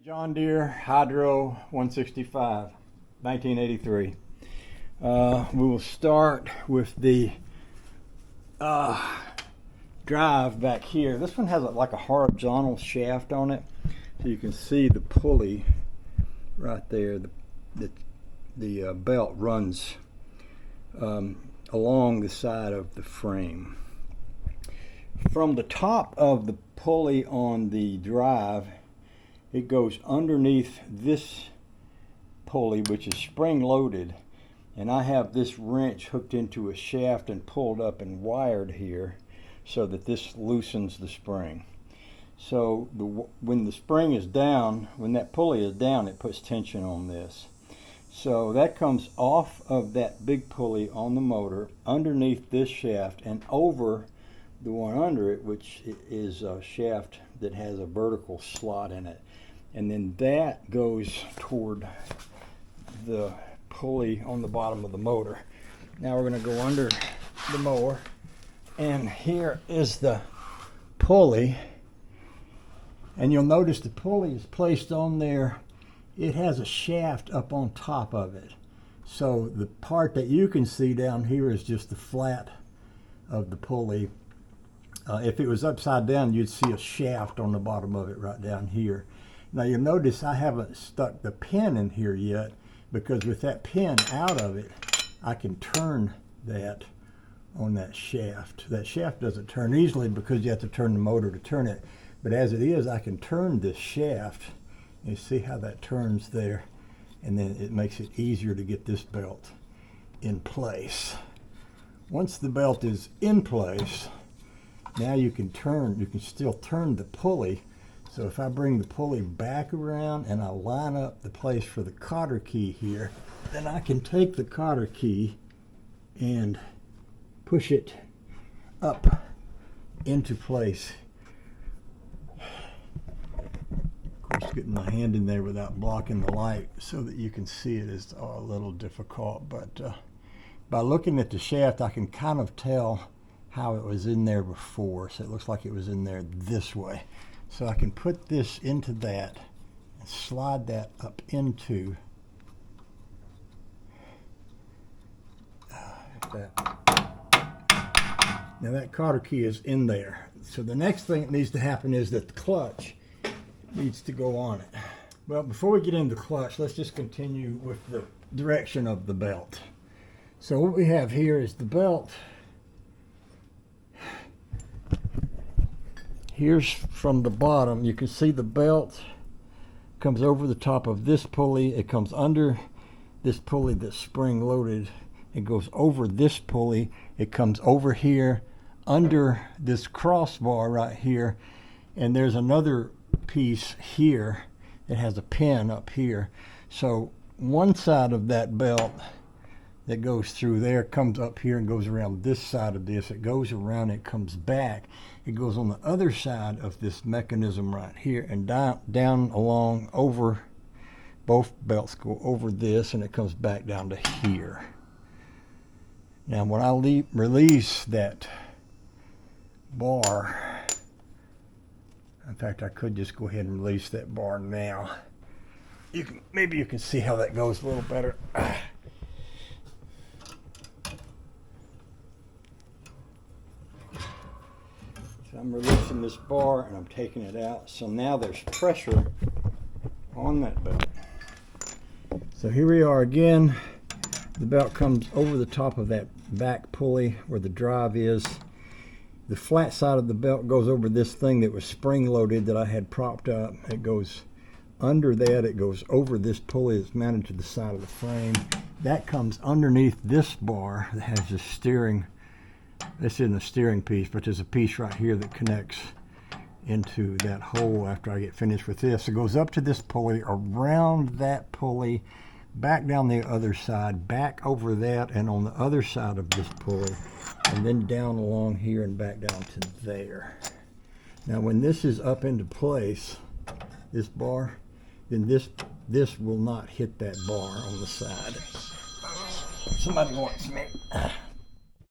John Deere Hydro 165, 1983. We will start with the drive back here. This one has like a horizontal shaft on it, so you can see the pulley right there. The belt runs along the side of the frame. From the top of the pulley on the drive, it goes underneath this pulley, which is spring loaded, and I have this wrench hooked into a shaft and pulled up and wired here so that this loosens the spring. So when the spring is down, when that pulley is down, it puts tension on this. So that comes off of that big pulley on the motor underneath this shaft and over the one under it, which is a shaft that has a vertical slot in it. And then that goes toward the pulley on the bottom of the motor. Now we're going to go under the mower, and here is the pulley. And you'll notice the pulley is placed on there. It has a shaft up on top of it. So the part that you can see down here is just the flat of the pulley. If it was upside down, you'd see a shaft on the bottom of it right down here. Now you'll notice I haven't stuck the pin in here yet, because with that pin out of it, I can turn that on that shaft. That shaft doesn't turn easily because you have to turn the motor to turn it. But as it is, I can turn this shaft. You see how that turns there, and then it makes it easier to get this belt in place. Once the belt is in place, now you can still turn the pulley. So if I bring the pulley back around and I line up the place for the cotter key here, then I can take the cotter key and push it up into place. Of course, getting my hand in there without blocking the light so that you can see it is a little difficult, but by looking at the shaft, I can kind of tell how it was in there before. So it looks like it was in there this way. So I can put this into that and slide that up into that. Now that cotter key is in there. So the next thing that needs to happen is that the clutch needs to go on it. Well, before we get into the clutch, let's just continue with the direction of the belt. So what we have here is the belt. Here's from the bottom, you can see the belt comes over the top of this pulley. It comes under this pulley that's spring loaded. It goes over this pulley. It comes over here under this crossbar right here. And there's another piece here that has a pin up here. So one side of that belt that goes through there comes up here and goes around this side of this. It goes around, it comes back. It goes on the other side of this mechanism right here and down along over, both belts go over this, and it comes back down to here. Now when I release that bar, in fact I could just go ahead and release that bar now. Maybe you can see how that goes a little better. So I'm releasing this bar and I'm taking it out. So now there's pressure on that belt. So here we are again. The belt comes over the top of that back pulley where the drive is. The flat side of the belt goes over this thing that was spring loaded that I had propped up. It goes under that. It goes over this pulley that's mounted to the side of the frame. That comes underneath this bar that has the steering. This isn't a steering piece, but there's a piece right here that connects into that hole after I get finished with this. It goes up to this pulley, around that pulley, back down the other side, back over that, and on the other side of this pulley, and then down along here and back down to there. Now when this is up into place, this bar, then this will not hit that bar on the side. Somebody wants me.